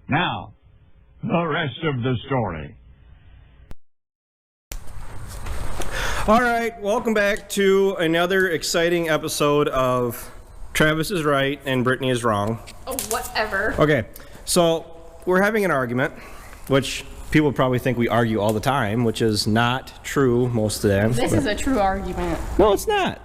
Now, the rest of the story. All right, welcome back to another exciting episode of Travis is right and Brittany is wrong. Oh, whatever. Okay, so we're having an argument, which people probably think we argue all the time, which is not true most of the time. This is a true argument. No, it's not.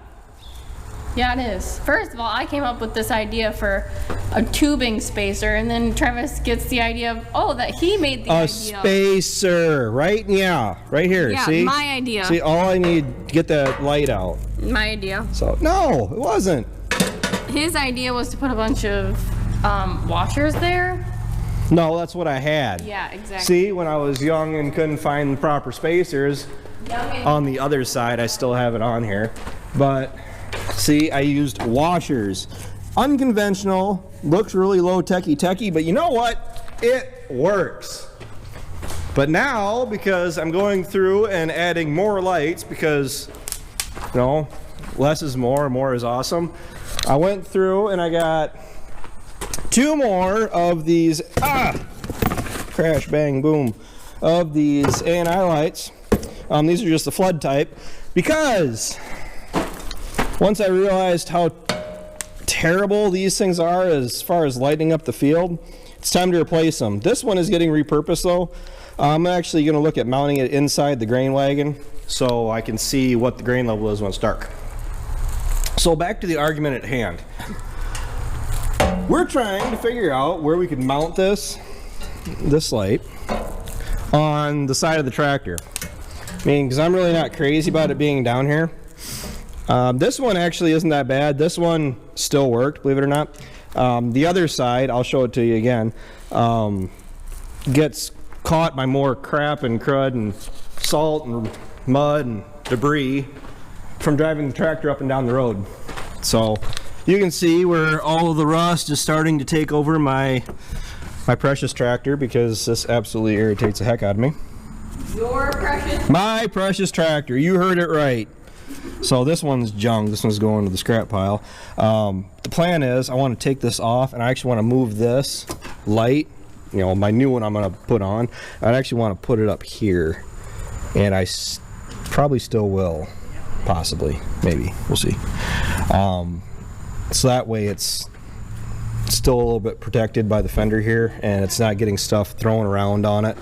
Yeah, it is. First of all, I came up with this idea for a tubing spacer, and then Travis gets the idea of, oh, that he made the idea. A spacer, right? Yeah, right here. Yeah, see? my idea. See, all I need to get that light out. My idea. So, no, it wasn't. His idea was to put a bunch of washers there. No, that's what I had. Yeah, exactly. See, when I was young and couldn't find the proper spacers, on the other side, I still have it on here. But, see, I used washers. Unconventional, looks really low techy, but you know what? It works. But now, because I'm going through and adding more lights, because, you know, less is more and more is awesome, I went through and I got 2 more of these, crash, bang, boom, of these A&I lights. These are just the flood type, because once I realized how terrible these things are as far as lighting up the field, it's time to replace them. This one is getting repurposed though. I'm actually going to look at mounting it inside the grain wagon so I can see what the grain level is when it's dark. So back to the argument at hand. We're trying to figure out where we could mount this light on the side of the tractor. I mean, because I'm really not crazy about it being down here. This one actually isn't that bad. This one still worked, believe it or not. The other side, I'll show it to you again, gets caught by more crap and crud and salt and mud and debris from driving the tractor up and down the road. So you can see where all of the rust is starting to take over my precious tractor, because this absolutely irritates the heck out of me. Your precious? My precious tractor, you heard it right. So this one's junk. This one's going to the scrap pile. The plan is I want to take this off, and I actually want to move this light, you know, my new one I'm going to put on. I actually want to put it up here, and I probably still will, possibly, maybe, we'll see. So that way it's still a little bit protected by the fender here, and it's not getting stuff thrown around on it.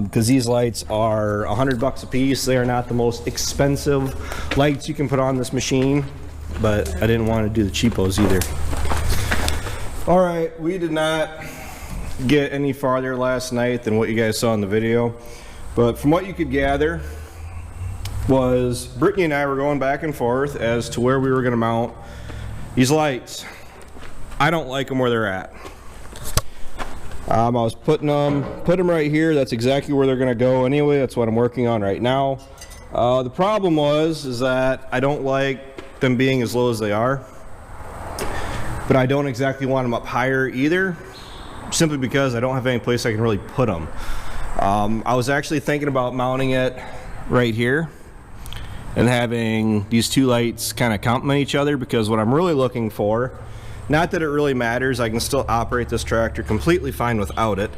Because these lights are $100 a piece. They are not the most expensive lights you can put on this machine, but I didn't want to do the cheapos either. All right, we did not get any farther last night than what you guys saw in the video, but from what you could gather was Brittany and I were going back and forth as to where we were going to mount these lights. I don't like them where they're at. I was put them right here. That's exactly where they're going to go anyway. That's what I'm working on right now. The problem is that I don't like them being as low as they are, but I don't exactly want them up higher either, simply because I don't have any place I can really put them. I was actually thinking about mounting it right here and having these 2 lights kind of complement each other, because what I'm really looking for, not that it really matters, I can still operate this tractor completely fine without it,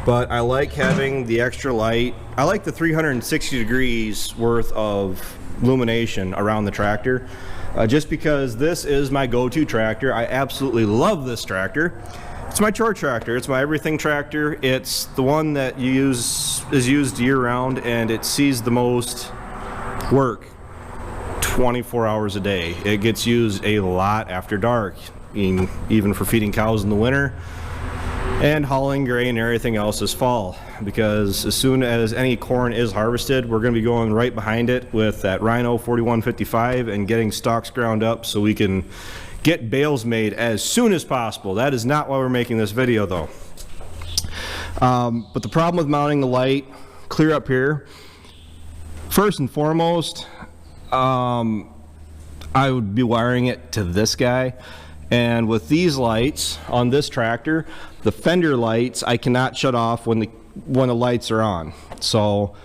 but I like having the extra light. I like the 360 degrees worth of illumination around the tractor, just because this is my go-to tractor. I absolutely love this tractor. It's my chore tractor. It's my everything tractor. It's the one that is used year-round, and it sees the most work 24 hours a day. It gets used a lot after dark, even for feeding cows in the winter and hauling grain and everything else this fall, because as soon as any corn is harvested, we're going to be going right behind it with that Rhino 4155 and getting stalks ground up so we can get bales made as soon as possible. That is not why we're making this video though. But the problem with mounting the light clear up here, first and foremost, I would be wiring it to this guy. And with these lights on this tractor, the fender lights I cannot shut off when the lights are on. So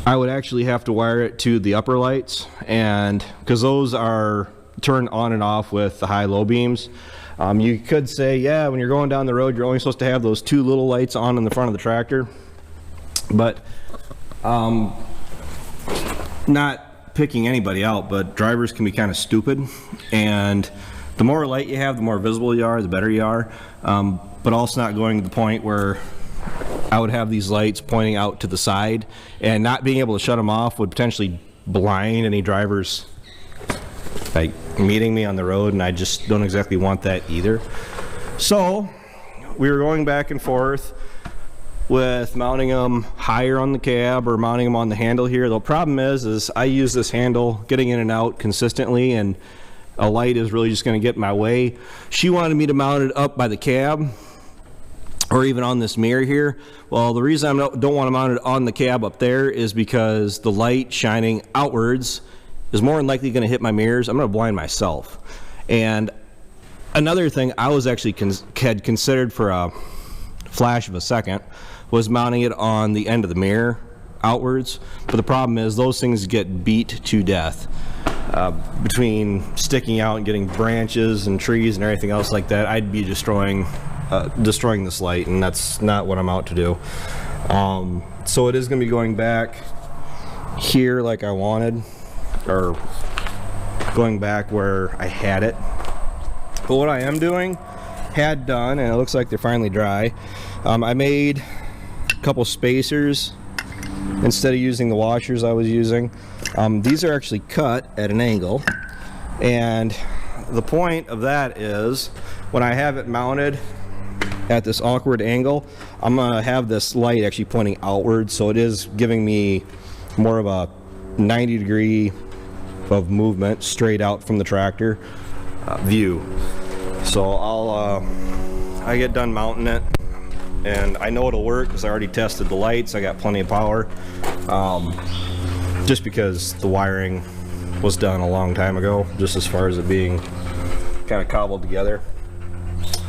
I would actually have to wire it to the upper lights, and because those are turned on and off with the high-low beams. You could say, yeah, when you're going down the road, you're only supposed to have those 2 little lights on in the front of the tractor. But not picking anybody out, but drivers can be kind of stupid, and the more light you have, the more visible you are, the better you are. But also not going to the point where I would have these lights pointing out to the side, and not being able to shut them off would potentially blind any drivers like meeting me on the road, and I just don't exactly want that either. So we were going back and forth with mounting them higher on the cab or mounting them on the handle here. The problem is I use this handle getting in and out consistently, and a light is really just going to get in my way. She wanted me to mount it up by the cab or even on this mirror here. Well, the reason I don't want to mount it on the cab up there is because the light shining outwards is more than likely going to hit my mirrors. I'm going to blind myself. And another thing I was actually had considered for a flash of a second was mounting it on the end of the mirror outwards. But the problem is those things get beat to death. Between sticking out and getting branches and trees and everything else like that, I'd be destroying this light, and that's not what I'm out to do. So it is going to be going back here like I wanted, or going back where I had it. But what I am doing, had done, and it looks like they're finally dry, I made a couple spacers instead of using the washers I was using. These are actually cut at an angle, and the point of that is when I have it mounted at this awkward angle, I'm gonna have this light actually pointing outward, so it is giving me more of a 90 degree of movement straight out from the tractor view. So I get done mounting it, and I know it'll work because I already tested the lights. I got plenty of power, just because the wiring was done a long time ago, just as far as it being kind of cobbled together.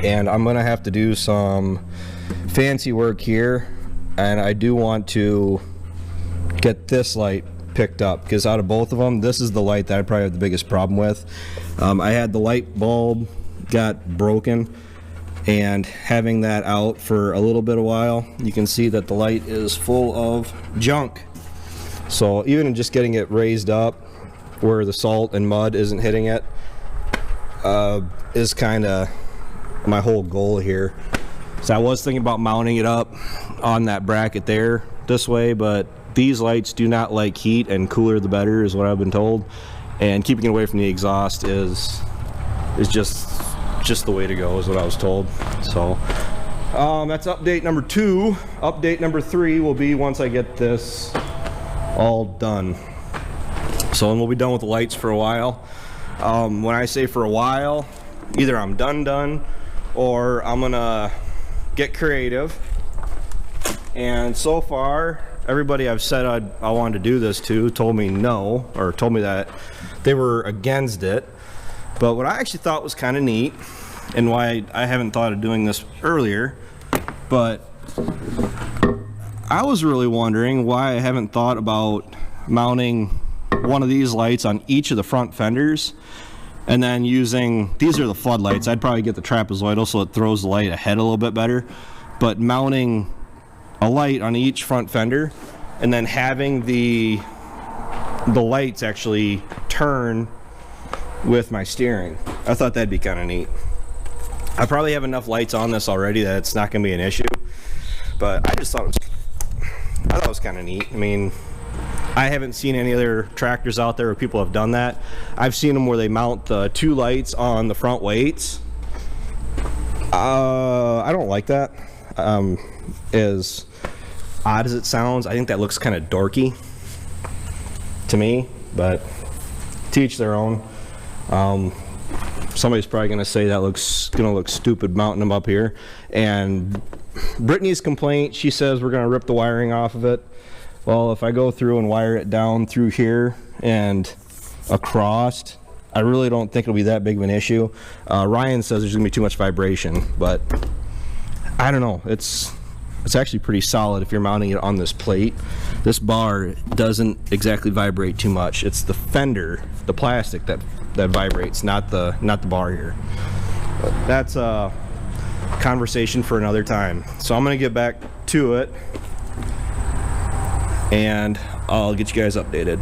And I'm gonna have to do some fancy work here, and I do want to get this light picked up, because out of both of them, this is the light that I probably have the biggest problem with. I had the light bulb got broken, and having that out for a little bit of while, you can see that the light is full of junk. So even just getting it raised up where the salt and mud isn't hitting it is kind of my whole goal here. So I was thinking about mounting it up on that bracket there this way, but these lights do not like heat, and cooler the better is what I've been told, and keeping it away from the exhaust is just the way to go is what I was told. So that's update number 2. Update number 3 will be once I get this all done. So then we'll be done with the lights for a while. When I say for a while, either I'm done or I'm gonna get creative. And so far, everybody I've said I wanted to do this to told me no, or told me that they were against it. But what I actually thought was kind of neat, and why I haven't thought of doing this earlier, but I was really wondering why I haven't thought about mounting one of these lights on each of the front fenders, and then using, these are the floodlights, I'd probably get the trapezoidal so it throws the light ahead a little bit better, but mounting a light on each front fender and then having the lights actually turn with my steering. I thought that'd be kind of neat. I probably have enough lights on this already that it's not going to be an issue, but I just thought it was kind of neat. I mean, I haven't seen any other tractors out there where people have done that. I've seen them where they mount the 2 lights on the front weights. I don't like that. As odd as it sounds, I think that looks kind of dorky to me, but to each their own. Somebody's probably going to say that looks going to look stupid mounting them up here. And Brittany's complaint, she says we're going to rip the wiring off of it. Well, if I go through and wire it down through here and across, I really don't think it'll be that big of an issue. Ryan says there's going to be too much vibration, but I don't know. It's actually pretty solid if you're mounting it on this plate. This bar doesn't exactly vibrate too much. It's the fender, the plastic that vibrates, not the bar here. But that's a conversation for another time. So I'm gonna get back to it and I'll get you guys updated.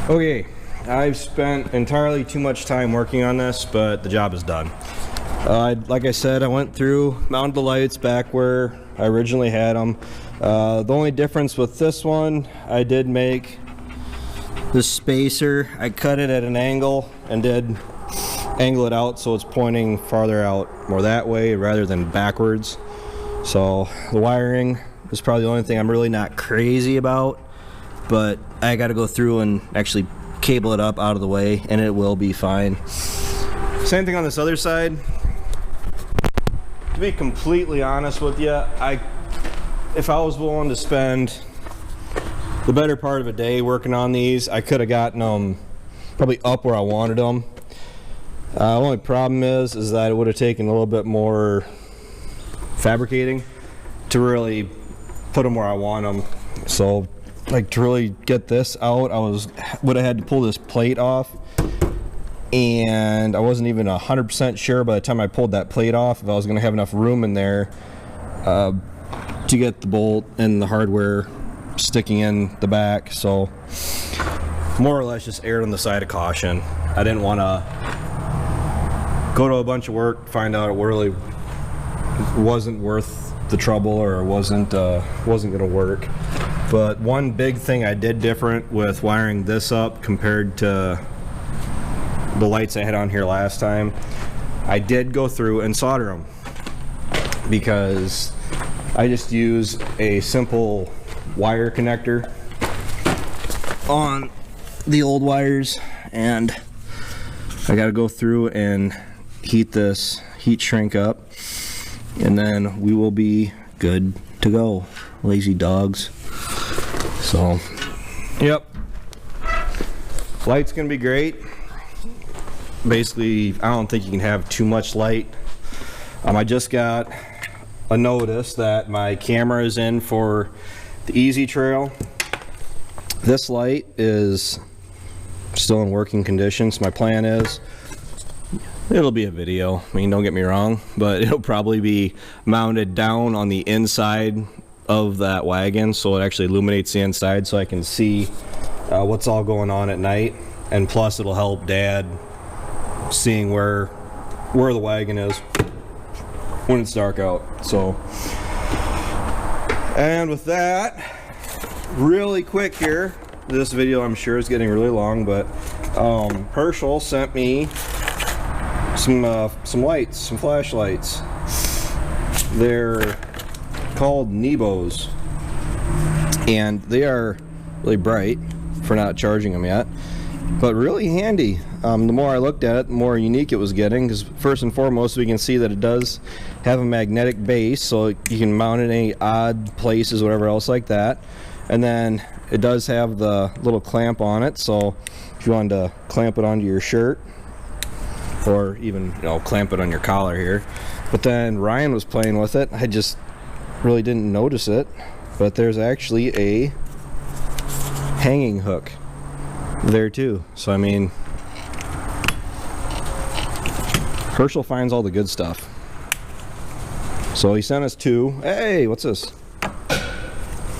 Okay, I've spent entirely too much time working on this, but the job is done. Like I said, I went through, mounted the lights back where I originally had them. The only difference with this one, I did make the spacer, I cut it at an angle and did angle it out so it's pointing farther out more that way rather than backwards. So the wiring is probably the only thing I'm really not crazy about, but I got to go through and actually cable it up out of the way and it will be fine. Same thing on this other side. To be completely honest with you, if I was willing to spend the better part of a day working on these, I could have gotten them probably up where I wanted them. The only problem is that it would have taken a little bit more fabricating to really put them where I want them. So like to really get this out, I would have had to pull this plate off, and I wasn't even 100% sure by the time I pulled that plate off if I was going to have enough room in there to get the bolt and the hardware sticking in the back. So more or less just erred on the side of caution. I didn't want to go to a bunch of work, find out it really wasn't worth the trouble or wasn't going to work. But one big thing I did different with wiring this up compared to the lights I had on here last time, I did go through and solder them, because I just use a simple wire connector on the old wires, and I got to go through and heat shrink up, and then we will be good to go. Lazy dogs. So yep, light's gonna be great. Basically, I don't think you can have too much light. I just got a notice that my camera is in for the easy trail. This light is still in working condition, so my plan is it'll be a video. I mean, don't get me wrong, but it'll probably be mounted down on the inside of that wagon, so it actually illuminates the inside so I can see what's all going on at night, and plus it'll help Dad seeing where the wagon is when it's dark out. So, and with that, really quick here, this video I'm sure is getting really long, but Herschel sent me some lights, some flashlights. They're called Nebos, and they are really bright for not charging them yet, but really handy. The more I looked at it, the more unique it was getting, because first and foremost we can see that it does have a magnetic base, so you can mount it in any odd places, whatever else like that. And then it does have the little clamp on it, so if you wanted to clamp it onto your shirt, or even, you know, clamp it on your collar here. But then Ryan was playing with it. I just really didn't notice it, but there's actually a hanging hook there too. So I mean, Herschel finds all the good stuff. So he sent us two. Hey, what's this?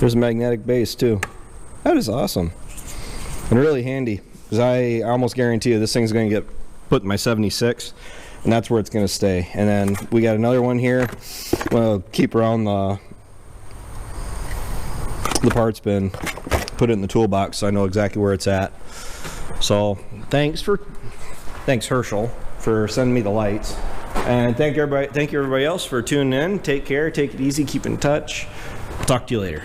There's a magnetic base too. That is awesome and really handy, because I almost guarantee you this thing's going to get put in my 76, and that's where it's going to stay. And then we got another one here. I'm going to keep around the parts bin, put it in the toolbox so I know exactly where it's at. So thanks Herschel for sending me the lights, and thank you everybody else for tuning in. Take care, take it easy, keep in touch. Talk to you later.